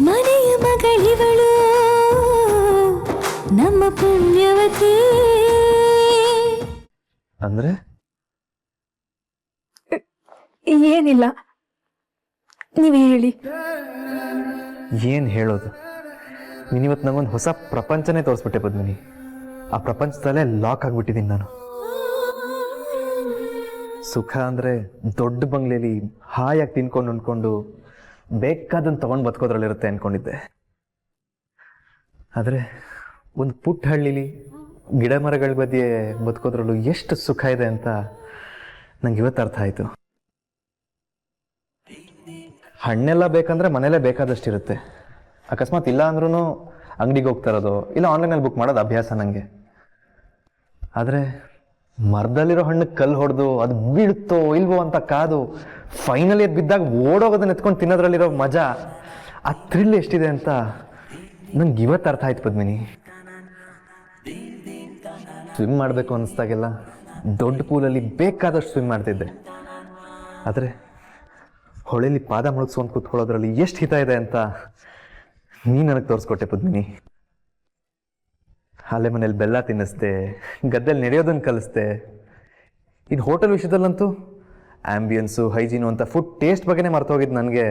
ಮನೆಯ ಮಗಳಿವಳು ನಮ್ಮ ಪುಣ್ಯವತಿ. ಅಂದ್ರೆ ಏನಿಲ್ಲ, ನೀವೇ ಹೇಳಿ. ಏನ್ ಹೇಳೋದು? ನೀನಿವತ್ತು ನಂಗೊಂದು ಹೊಸ ಪ್ರಪಂಚನೇ ತೋರಿಸ್ಬಿಟ್ಟೆ ಪದ್ಮಿನಿ. ಆ ಪ್ರಪಂಚದಲ್ಲೇ ಲಾಕ್ ಆಗ್ಬಿಟ್ಟಿದ್ದೀನಿ ನಾನು. ಸುಖ ಅಂದ್ರೆ ದೊಡ್ಡ ಬಂಗ್ಲೆಲಿ ಹಾಯಾಗಿ ತಿನ್ಕೊಂಡು ಉಣ್ಕೊಂಡು ಬೇಕಾದನ್ನು ತಗೊಂಡು ಬದುಕೋದ್ರಲ್ಲಿರುತ್ತೆ ಅನ್ಕೊಂಡಿದ್ದೆ. ಆದರೆ ಒಂದು ಪುಟ್ಟ ಹಳ್ಳಿಲಿ ಗಿಡ ಮರಗಳ ಮಧ್ಯೆ ಬದುಕೋದ್ರಲ್ಲೂ ಎಷ್ಟು ಸುಖ ಇದೆ ಅಂತ ನಂಗೆ ಇವತ್ತು ಅರ್ಥ ಆಯಿತು. ಹಣ್ಣೆಲ್ಲ ಬೇಕಂದ್ರೆ ಮನೇಲೇ ಬೇಕಾದಷ್ಟಿರುತ್ತೆ. ಅಕಸ್ಮಾತ್ ಇಲ್ಲ ಅಂದ್ರೂ ಅಂಗಡಿಗೆ ಹೋಗ್ತಾ ಇರೋದು ಇಲ್ಲ ಆನ್ಲೈನಲ್ಲಿ ಬುಕ್ ಮಾಡೋದು ಅಭ್ಯಾಸ ನನಗೆ. ಆದರೆ ಮರದಲ್ಲಿರೋ ಹಣ್ಣಕ್ಕೆ ಕಲ್ಲು ಹೊಡೆದು ಅದು ಬೀಳುತ್ತೋ ಇಲ್ವೋ ಅಂತ ಕಾದು ಫೈನಲಿ ಅದು ಬಿದ್ದಾಗ ಓಡೋಗೋದನ್ನ ಎತ್ಕೊಂಡು ತಿನ್ನೋದ್ರಲ್ಲಿರೋ ಮಜಾ, ಆ ಥ್ರಿಲ್ ಎಷ್ಟಿದೆ ಅಂತ ನಂಗೆ ಇವತ್ತು ಅರ್ಥ ಆಯ್ತು ಪದ್ಮಿನಿ. ಸ್ವಿಮ್ ಮಾಡಬೇಕು ಅನ್ನಿಸ್ದಾಗೆಲ್ಲ ದೊಡ್ಡ ಪೂಲಲ್ಲಿ ಬೇಕಾದಷ್ಟು ಸ್ವಿಮ್ ಮಾಡ್ತಿದ್ದೆ. ಆದರೆ ಹೊಳೆಯಲ್ಲಿ ಪಾದ ಮುಳುಗಿಸ್ಕೊಂಡು ಕೂತ್ಕೊಳ್ಳೋದ್ರಲ್ಲಿ ಎಷ್ಟು ಹಿತ ಇದೆ ಅಂತ ನೀನು ನನಗೆ ತೋರಿಸ್ಕೊಟ್ಟೆ ಪದ್ಮಿನಿ. ಅಲ್ಲೇ ಮನೇಲಿ ಬೆಲ್ಲ ತಿನ್ನಿಸ್ದೆ, ಗದ್ದೆಲ್ಲಿ ನಡೆಯೋದನ್ನು ಕಲಿಸ್ದೆ. ಇದು ಹೋಟೆಲ್ ವಿಷಯದಲ್ಲಂತೂ ಆ್ಯಂಬಿಯನ್ಸು ಹೈಜೀನು ಅಂತ ಫುಡ್ ಟೇಸ್ಟ್ ಬಗ್ಗೆನೇ ಮರ್ತೋಗಿದ್ದು ನನಗೆ.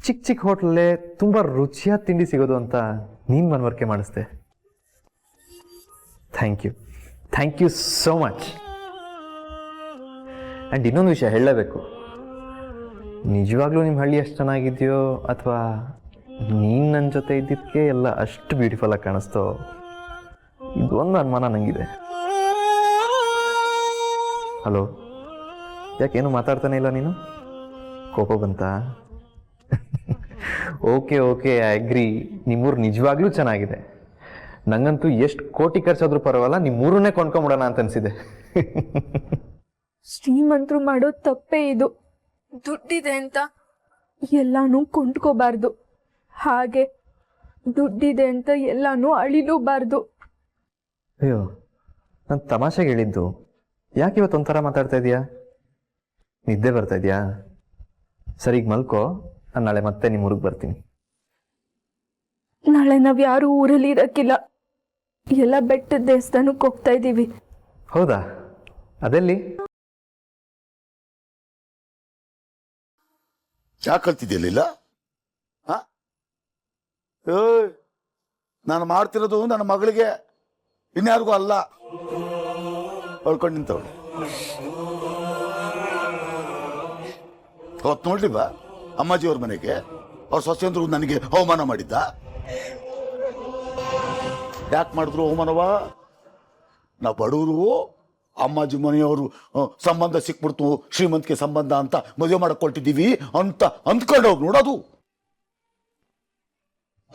ಚಿಕ್ಕ ಚಿಕ್ಕ ಹೋಟ್ಲಲ್ಲೇ ತುಂಬ ರುಚಿಯಾದ ತಿಂಡಿ ಸಿಗೋದು ಅಂತ ನೀನು ಮನವರಿಕೆ ಮಾಡಿಸ್ದೆ. Thank you so much. And ಇನ್ನೊಂದು ವಿಷಯ ಹೇಳಲೇಬೇಕು. ನಿಜವಾಗ್ಲೂ ನಿಮ್ಮ ಹಳ್ಳಿ ಎಷ್ಟು ಚೆನ್ನಾಗಿದೆಯೋ ಅಥವಾ ನೀನು ನನ್ನ ಜೊತೆ ಇದ್ದಿದ್ದಕ್ಕೆ ಎಲ್ಲ ಅಷ್ಟು ಬ್ಯೂಟಿಫುಲ್ ಆಗಿ ಕಾಣಿಸ್ತೋ, ಇದೊಂದು ಅನುಮಾನ ನನಗಿದೆ. ಹಲೋ, ಯಾಕೇನು ಮಾತಾಡ್ತಾನೆ ಇಲ್ಲ ನೀನು? ಕೋಪ ಬಂತಾ? Okay I agree. ನಿಮ್ಮೂರು ನಿಜವಾಗ್ಲೂ ಚೆನ್ನಾಗಿದೆ. ನಂಗಂತೂ ಎಷ್ಟು ಕೋಟಿ ಖರ್ಚಾದ್ರೂ ಪರವಾಗಿಲ್ಲ, ನಿಮ್ಮೂರನ್ನೇ ಕೊಂಡ್ಕೊಂಬಿಡೋಣ ಅಂತ ಅನಿಸಿದೆ. ಶ್ರೀಮಂತರು ಮಾಡೋ ತಪ್ಪೇ ಇದು. ದುಡ್ಡಿದೆ ಅಂತ ಎಲ್ಲಾನು ಕೊಂಡ್ಕೋಬಾರ್ದು, ಹಾಗೆ ದುಡ್ಡಿದೆ ಅಂತ ಎಲ್ಲಾನು ಅಳಿಲೂಬಾರ್ದು. ಅಯ್ಯೋ, ನಾನು ತಮಾಷೆಗೆ ಹೇಳಿದ್ದು. ಯಾಕೆ ಇವತ್ತು ಒಂಥರ ಮಾತಾಡ್ತಾ ಇದೀಯಾ? ನಿದ್ದೆ ಬರ್ತಾ ಇದೆಯಾ? ಸರಿ, ಈಗ ಮಲ್ಕೋ. ನಾನು ನಾಳೆ ಮತ್ತೆ ನಿಮ್ಮ ಊರಿಗೆ ಬರ್ತೀನಿ. ನಾಳೆ ನಾವ್ ಯಾರು ಊರಲ್ಲಿ ಇರಕ್ಕಿಲ್ಲ, ಎಲ್ಲ ಬೆಟ್ಟದ ದೇವಸ್ಥಾನಕ್ಕೆ ಹೋಗ್ತಾ ಇದ್ದೀವಿ. ಹೌದಾ? ಅದೆಲ್ಲಿ? ಯಾಕೆ ಕಲ್ತಿದ್ಯಲ್ಲ? ನಾನು ಮಾಡ್ತಿರೋದು ನನ್ನ ಮಗಳಿಗೆ, ಇನ್ಯಾರಿಗೂ ಅಲ್ಲ. ಹೊಳ್ಕೊಂಡು ನಿಂತವಳು. ಅವತ್ತು ನೋಡ್ಲಿವಾ ಅಮ್ಮಾಜಿಯವ್ರ ಮನೆಗೆ ಅವ್ರ ಸೊಸೆಂದ್ರು ನನಗೆ ಅವಮಾನ ಮಾಡಿದ್ದ. ಯಾಕೆ ಮಾಡಿದ್ರು ಅವಮಾನವ? ನಾವು ಬಡವರು, ಅಮ್ಮಾಜಿ ಮನೆಯವರು ಸಂಬಂಧ ಸಿಕ್ಬಿಡ್ತು, ಶ್ರೀಮಂತಿಕೆ ಸಂಬಂಧ ಅಂತ ಮದುವೆ ಮಾಡಕೊಳ್ತಿದ್ದೀವಿ ಅಂತ ಅಂದ್ಕೊಂಡು ಹೋಗಿ ನೋಡೋದು.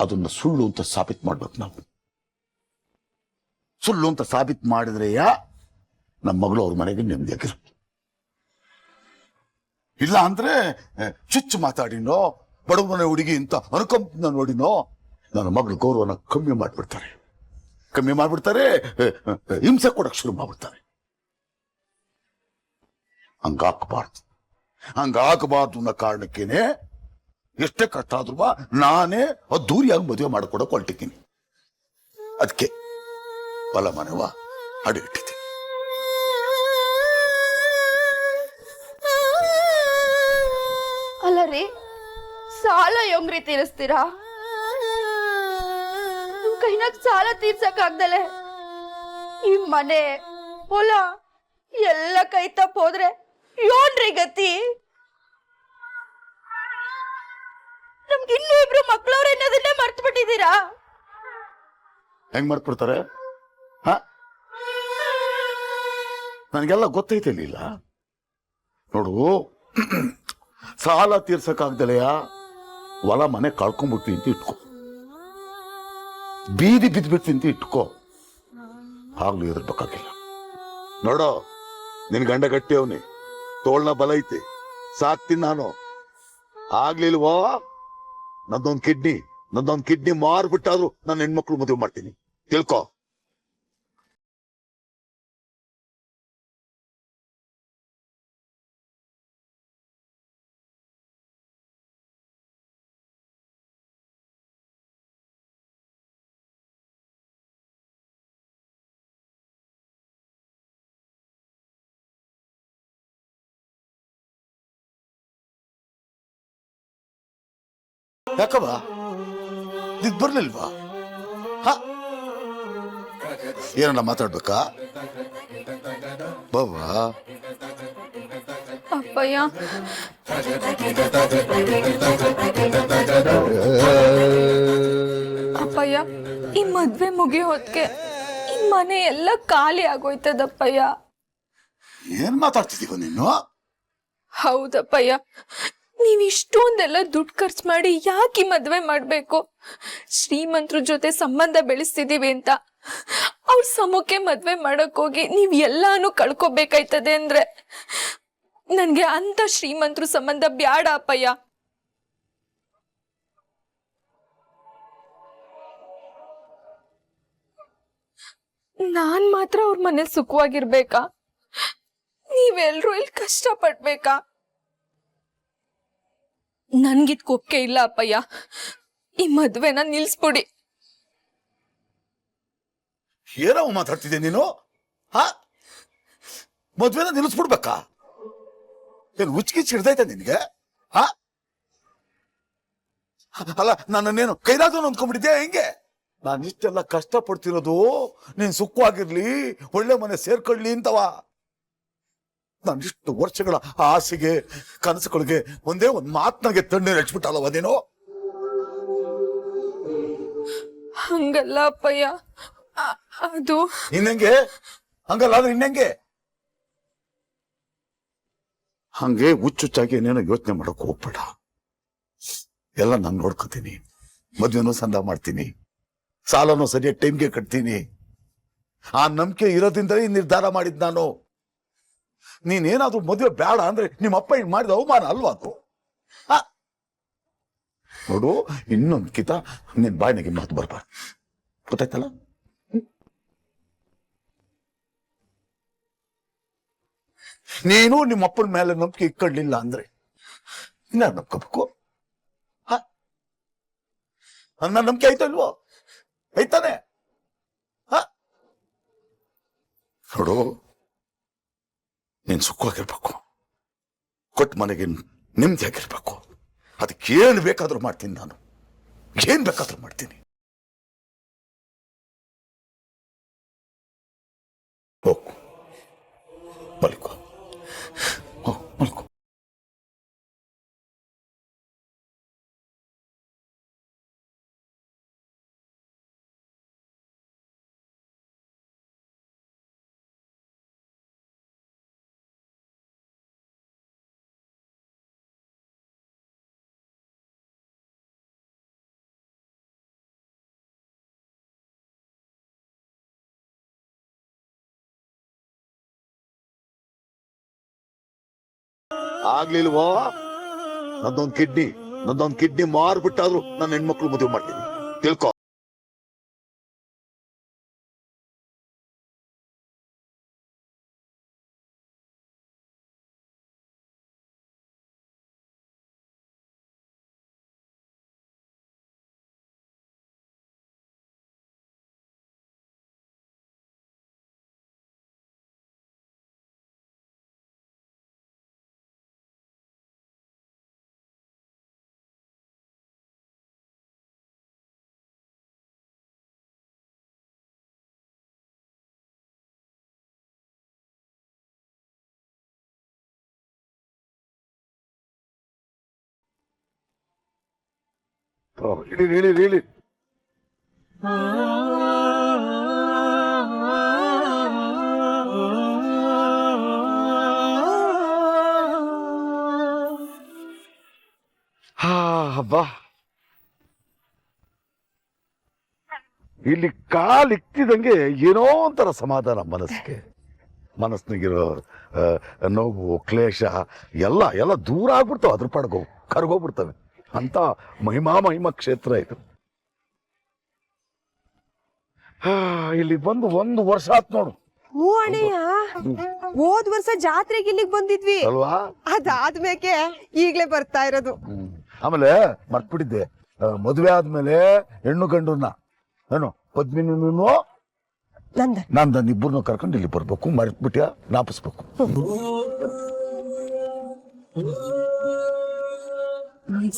ಅದನ್ನ ಸುಳ್ಳು ಅಂತ ಸಾಬೀತು ಮಾಡ್ಬೇಕು ನಾವು. ಸುಳ್ಳು ಅಂತ ಸಾಬೀತು ಮಾಡಿದ್ರೆಯ ನಮ್ಮ ಮಗಳು ಅವ್ರ ಮನೆಗೆ ನೆಮ್ಮದಿಯಾಗಿರು. ಇಲ್ಲ ಅಂದ್ರೆ ಚುಚ್ಚು ಮಾತಾಡಿನೋ, ಬಡವ ಮನೆ ಹುಡುಗಿ ಅಂತ ಅನುಕಂಪನ ನೋಡಿನೋ ನನ್ನ ಮಗಳು ಗೌರವನ ಕಮ್ಮಿ ಮಾಡ್ಬಿಡ್ತಾರೆ, ಹಿಂಸೆ ಕೊಡಕ್ ಶುರು ಮಾಡ್ಬಿಡ್ತಾರೆ. ಹಂಗಾಗಬಾರ್ದು ಅನ್ನೋ ಕಾರಣಕ್ಕೇನೆ ಎಷ್ಟೇ ಕಷ್ಟ ಆದ್ರೂ ನಾನೇ ಅದ್ದೂರಿಯಾಗಿ ಮದುವೆ ಮಾಡಿಕೊಡಕ್ ಹೊರಟಿದ್ದೀನಿ. ಅದಕ್ಕೆ ಹೊಲ ಮನೆವ ಅಡಿ ಇಟ್ಟಿದ್ದೀನಿ. ಅಲ್ಲ ರೀ, ಸಾಲ ಹೆಂಗ್ರಿ ತೀರಿಸ್ತೀರಾ? ನಿಮ್ ಕೈನಾಗ ಸಾಲ ತೀರ್ಸಕ್ ಆಗ್ದಲೆ ಈ ಮನೆ ಹೊಲ ಎಲ್ಲ ಕೈ ತಪ್ಪ ಹೋದ್ರೆ ಏನ್ರಿ ಗತಿ? ನಮ್ಗೆ ಇನ್ನೂ ಇಬ್ರು ಮಕ್ಳವ್ರ ಅನ್ನೋದನ್ನೇ ಮರ್ತು ಬಿಟ್ಟಿದ್ದೀರಾ? ಹೆಂಗ್ ಮಾಡ್ಬಿಡ್ತಾರೆ? ನನಗೆಲ್ಲ ಗೊತ್ತೈತಿಲ್ಲ. ನೋಡು, ಸಾಲ ತೀರ್ಸಕ್ಕಾಗ್ದಲೆಯ ಹೊಲ ಮನೆ ಕಳ್ಕೊಂಡ್ಬಿಟ್ವಿ ಅಂತ ಇಟ್ಕೋ, ಬೀದಿ ಬಿದ್ಬಿಟ್ವಿ ಅಂತ ಇಟ್ಕೋ, ಆಗ್ಲೂ ಎದುರ್ಬೇಕಾಗಿಲ್ಲ. ನೋಡೋ, ನಿನ್ ಗಂಡ ಗಟ್ಟಿ ಅವನಿ, ತೋಳ್ನ ಬಲ ಐತಿ, ಸಾಕ್ತೀನಿ ನಾನು. ಆಗ್ಲಿಲ್ವೋ ನಂದೊಂದ್ ಕಿಡ್ನಿ ಮಾರ್ಬಿಟ್ಟಾದ್ರು ನನ್ನ ಹೆಣ್ಮಕ್ಳು ಮದುವೆ ಮಾಡ್ತೀನಿ, ತಿಳ್ಕೊ. ಯಾಕವ್ವ ನಿಗ್ ಬರ್ಲಿಲ್ವಾ? ಏನನ್ನ ಮಾತಾಡ್ಬೇಕಾ? ಬಾವ ಅಪ್ಪಯ್ಯ, ಅಪ್ಪಯ್ಯ, ಈ ಮದ್ವೆ ಮುಗಿಯೋ ಹೊತ್ತಿಗೆ ಈ ಮನೆ ಎಲ್ಲ ಖಾಲಿ ಆಗೋಯ್ತದಪ್ಪಯ್ಯ. ಏನ್ ಮಾತಾಡ್ತಿದೀವ ನೀನು? ಹೌದಪ್ಪಯ್ಯ, ನೀವ್ ಇಷ್ಟೊಂದೆಲ್ಲ ದುಡ್ಡು ಖರ್ಚು ಮಾಡಿ ಯಾಕೆ ಈ ಮದ್ವೆ ಮಾಡ್ಬೇಕು? ಶ್ರೀಮಂತರ ಜೊತೆ ಸಂಬಂಧ ಬೆಳೆಸ್ತಿದೀವಿ ಅಂತ ಅವ್ರ ಸಮಕ್ಕೆ ಮದ್ವೆ ಮಾಡಕ್ ಹೋಗಿ ನೀವ್ ಎಲ್ಲಾನು ಕಳ್ಕೊಬೇಕಾಯ್ತದೆ ಅಂದ್ರೆ ನನ್ಗೆ ಅಂತ ಶ್ರೀಮಂತರ ಸಂಬಂಧ ಬ್ಯಾಡ ಅಪ್ಪಯ್ಯ. ನಾನ್ ಮಾತ್ರ ಅವ್ರ ಮನೆ ಸುಖವಾಗಿರ್ಬೇಕಾ? ನೀವೆಲ್ರೂ ಇಲ್ಲಿ ಕಷ್ಟ ಪಡ್ಬೇಕಾ? ನನ್ಗಿದ್ ಕೊಕ್ಕೆ ಇಲ್ಲ ಅಪ್ಪಯ್ಯ. ಈ ಮದ್ವೆನ ನಿಲ್ಸ್ಬಿಡಿ. ಏನವ ಮಾತಾಡ್ತಿದ್ದೆ ನೀನು? ಮದ್ವೆನ ನಿಲ್ಲಿಸ್ಬಿಡ್ಬೇಕಾ? ಏನ್ ಹುಚ್ಚಿಗಿಚ್ಚಿ ಹಿಡ್ದೈತೆ ನಿನ್ಗೆ? ಅಲ್ಲ, ನನ್ನೇನು ಕೈಲಾದ್ರು ಅಂದ್ಕೊಂಡ್ಬಿಟ್ಟಿದ್ಯಾ ಹೆಂಗೆ? ನಾನು ಇಷ್ಟೆಲ್ಲ ಕಷ್ಟ ಪಡ್ತಿರೋದು ನೀನ್ ಸುಖವಾಗಿರ್ಲಿ, ಒಳ್ಳೆ ಮನೆ ಸೇರ್ಕೊಳ್ಳಿ ಅಂತವ. ನಾನಿಷ್ಟು ವರ್ಷಗಳ ಆಸೆಗೆ ಕನಸುಗಳಿಗೆ ಒಂದೇ ಒಂದ್ ಮಾತ್ನಾಗೆ ತಣ್ಣೀರು ಹಚ್ಬಿಟ್ಟಲ್ಲವ ನೀನು. ಹಂಗಲ್ಲ ಅಪ್ಪಯ್ಯ, ಅದು ಇನ್ನಂಗೆ ಹಂಗಲ್ಲ ಆದ್ರೆ ಇನ್ನಂಗೆ ಹಂಗೆ ಹುಚ್ಚುಚ್ಚಾಗಿ ಏನೇನೋ ಯೋಚನೆ ಮಾಡಕ್ ಹೋಗ್ಬೇಡ. ಎಲ್ಲ ನಾನು ನೋಡ್ಕೋತೀನಿ. ಮದ್ವೆನೂ ಸಂದ ಮಾಡ್ತೀನಿ, ಸಾಲನೂ ಸರಿಯಾಗಿ ಟೈಮ್ಗೆ ಕಟ್ತೀನಿ. ಆ ನಂಬಿಕೆ ಇರೋದ್ರಿಂದ ಈ ನಿರ್ಧಾರ ಮಾಡಿದ್ ನಾನು. ನೀನೇನಾದ್ರೂ ಮದುವೆ ಬೇಡ ಅಂದ್ರೆ ನಿಮ್ಮ ಅಪ್ಪ ಹಿಂಗ್ ಮಾಡಿದ ಅವಮಾನ ಅಲ್ವಾ ಅದು? ನೋಡು, ಇನ್ನೊಂದು ಕಿತ ನಿನ್ ಬಾಯಿನಾಗೆ ಮಾತು ಬರ್ಬಾರ್ದು, ಗೊತ್ತಾಯ್ತಲ್ಲ? ನೀನು ನಿಮ್ಮ ಅಪ್ಪನ ಮೇಲೆ ನಂಬಿಕೆ ಇಟ್ಕೊಳ್ಳಿಲ್ಲ ಅಂದ್ರೆ ಇನ್ಯಾರು ನಂಬ್ಕೋಬೇಕು? ನನ್ನ ನಂಬಿಕೆ ಆಯ್ತಾ ಇಲ್ವೋ? ಐತಾನೆ? ನೋಡು, ನೀನ್ ಸುಖವಾಗಿರ್ಬೇಕು, ಕೊಟ್ಟ ಮನೆಗೆ ನೆಮ್ಮದಿಯಾಗಿರ್ಬೇಕು. ಅದಕ್ಕೇನು ಬೇಕಾದ್ರೂ ಮಾಡ್ತೀನಿ ನಾನು, ಏನ್ ಬೇಕಾದ್ರೂ ಮಾಡ್ತೀನಿ. ಹೋಗು, ಮಲ್ಕೋ, ಮಲ್ಕೋ. ಆಗ್ಲಿಲ್ವೋ? ನಂದೊಂದ್ ಕಿಡ್ನಿ ಮಾರ್ಬಿಟ್ಟಾದ್ರು ನನ್ನ ಹೆಣ್ಮಕ್ಳು ಮದುವೆ ಮಾಡ್ತೀನಿ, ತಿಳ್ಕೊ. ಇಳಿ. ಹಬ್ಬ, ಇಲ್ಲಿ ಕಾಲಿಕ್ತಿದಂಗೆ ಏನೋ ಒಂಥರ ಸಮಾಧಾನ ಮನಸ್ಸಿನಾಗಿರೋ ನೋವು, ಕ್ಲೇಶ ಎಲ್ಲ ದೂರ ಆಗ್ಬಿಡ್ತಾವ, ಅದ್ರ ಪಾಡ್ಗೋ ಕರ್ಗೋಗ್ಬಿಡ್ತವೆ ಅಂತ ಮಹಿಮಾ ಕ್ಷೇತ್ರ ಇದು. ಇಲ್ಲಿ ಬಂದು 1 ವರ್ಷ ಆತ್ ನೋಡು. ಹೂ ಅಣ್ಣಯ್ಯ, ಹೋದ್ ವರ್ಷ ಜಾತ್ರೆಗೆ ಇಲ್ಲಿಗೆ ಬಂದಿದ್ವಿ ಅಲ್ವಾ? ಅದಾದ್ಮೇಲೆ ಈಗ್ಲೇ ಬರ್ತಾ ಇರೋದು. ಆಮೇಲೆ ಮರ್ತ್ಬಿಟ್ಟಿದ್ದೆ, ಮದುವೆ ಆದ್ಮೇಲೆ ಹೆಣ್ಣು ಗಂಡನ್ನ ಏನು ಪದ್ಮಿನೂ ನಂದನ್ ಇಬ್ಬರನ್ನು ಕರ್ಕೊಂಡು ಇಲ್ಲಿ ಬರ್ಬೇಕು, ಮರ್ತ್ಬಿಟ್ಯಾ ಜ್ಞಾಪಿಸ್ಬೇಕು.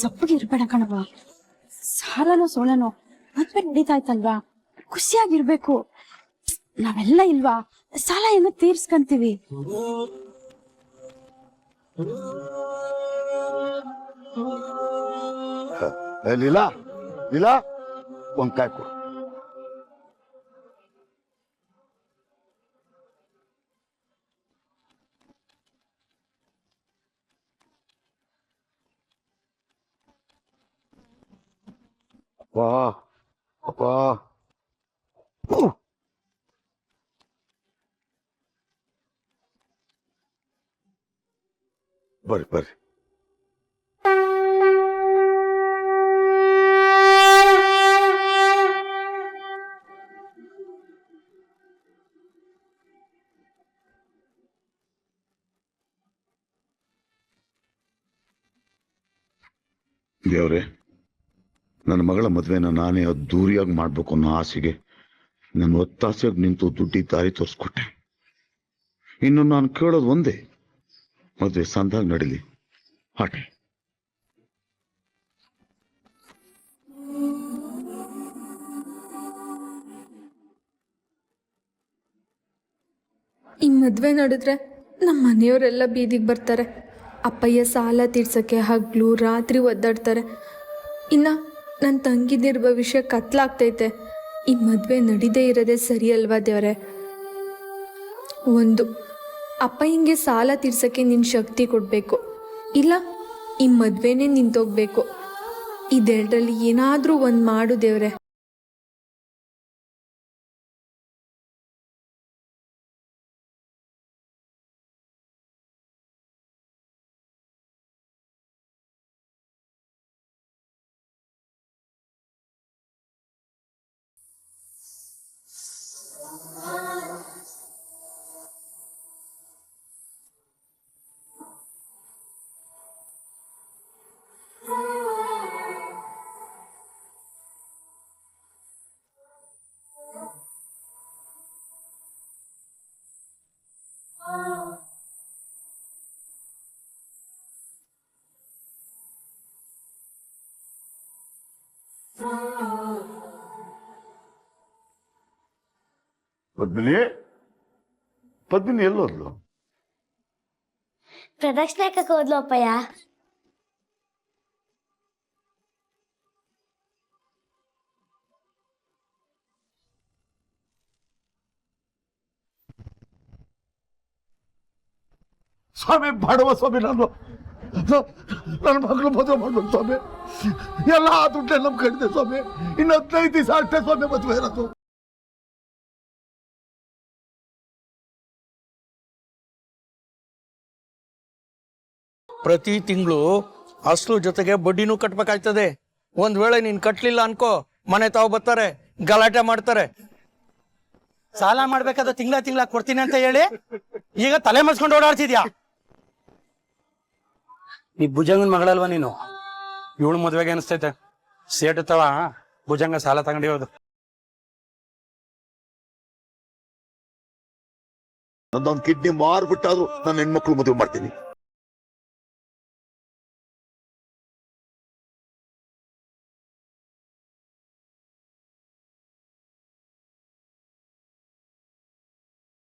ಸಪ್ಪಗೆ ಇರ್ಬೇಡ ಕಣವ, ಸಾಲನೋ ಸೋಲನೋ ಮದ್ವೆ ನಡೀತಾ ಇತ್ತಲ್ವಾ, ಖುಷಿಯಾಗಿರ್ಬೇಕು. ನಾವೆಲ್ಲ ಇಲ್ವಾ, ಸಾಲ ಹೆಂಗ ತೀರ್ಸ್ಕಂತೀವಿ. ಲೀಲಾ ಲೀಲಾ ಒಂದ್ ಕಾಯ್ ಕೊಡು. ಅಪ್ಪಾ ಅಪ್ಪಾ ಬರ್ರಿ ಬರ್ರಿ. ದೇವ್ರೆ, ನನ್ನ ಮಗಳ ಮದುವೆನ ನಾನೇ ಅದ್ದೂರಿಯಾಗಿ ಮಾಡ್ಬೇಕು ಅನ್ನೋ ಆಸೆಗೆ ನನ್ನ ಒತ್ತಾಸೆಯಾಗಿ ನಿಂತು ದುಡ್ಡಿ ದಾರಿ ತೋರಿಸ್ಕೊಟ್ಟೆ. ಇನ್ನು ನಾನು ಕೇಳೋದು ಒಂದೇ, ಮದುವೆ ಸಂದಾಗಿ ನಡೀಲಿ ಹಾಟೆ. ಈ ಮದ್ವೆ ನಡೆದ್ರೆ ನಮ್ಮ ಮನೆಯವರೆಲ್ಲ ಬೀದಿಗೆ ಬರ್ತಾರೆ. ಅಪ್ಪಯ್ಯ ಸಾಲ ತೀರ್ಸಕ್ಕೆ ಹಗ್ಲು ರಾತ್ರಿ ಒದ್ದಾಡ್ತಾರೆ. ಇನ್ನು ನನ್ನ ತಂಗಿದಿರ ಭವಿಷ್ಯ ಕತ್ಲಾಗ್ತೈತೆ. ಈ ಮದುವೆ ನಡೀದೇ ಇರೋದೇ ಸರಿ ಅಲ್ವಾ ದೇವ್ರೆ? ಒಂದು, ಅಪ್ಪಯ್ಯಂಗೆ ಸಾಲ ತೀರ್ಸಕ್ಕೆ ನಿನ್ನ ಶಕ್ತಿ ಕೊಡಬೇಕು, ಇಲ್ಲ ಈ ಮದುವೆನೇ ನಿಂತೋಗ್ಬೇಕು. ಇದೆರಡರಲ್ಲಿ ಏನಾದರೂ ಒಂದು ಮಾಡು ದೇವ್ರೆ. ಪದ್ಮಿನಿ ಎಲ್ಲೋದ್ಲು? ಪ್ರದಕ್ಷಿಣೆ ಹಾಕಕ್ಕೆ ಹೋದ್ಲು ಅಪ್ಪಯ್ಯ. ಸ್ವಾಮಿ ಮಾಡುವ ಸ್ವಾಮಿ, ನನ್ನ ಮಗಳು ಮದುವೆ ಮಾಡ್ಬೇಕು ಸ್ವಾಮಿ. ಎಲ್ಲ ದುಡ್ಡೇ ನಮ್ ಕಡಿದೆ ಸ್ವಾಮಿ. ಇನ್ನು 15 ದಿವಸ ಅಷ್ಟೇ ಸ್ವಾಮಿ ಮದುವೆ ಇರೋದು. ಪ್ರತಿ ತಿಂಗಳು ಅಸಲು ಜೊತೆಗೆ ಬಡ್ಡಿನೂ ಕಟ್ಬೇಕಾಗ್ತದೆ. ಒಂದ್ ವೇಳೆ ನೀನ್ ಕಟ್ಲಿಲ್ಲ ಅನ್ಕೋ, ಮನೆ ತಾವು ಬರ್ತಾರೆ, ಗಲಾಟೆ ಮಾಡ್ತಾರೆ. ಸಾಲ ಮಾಡ್ಬೇಕಾದ್ರೆ ತಿಂಗಳ ಕೊಡ್ತೀನಿ ಅಂತ ಹೇಳಿ ಈಗ ತಲೆ ಮಸ್ಕೊಂಡು ಓಡಾಡ್ತಿದ್ಯಾ? ನೀ ಭುಜಂಗನ್ ಮಗಳಲ್ವಾ ನೀನು? ಇವಳು ಮದ್ವೆಗೆ ಅನಿಸ್ತೈತೆ ಸೇಟ್ ತವ ಭುಜಂಗ ಸಾಲ ತಗೊಂಡಿರೋದು. ನಂದೊಂದು ಕಿಡ್ನಿ ಮಾರ್ಬಿಟ್ಟಾದ್ರು ನನ್ನ ಹೆಣ್ಮಕ್ಳು ಮದುವೆ ಮಾಡ್ತೀನಿ.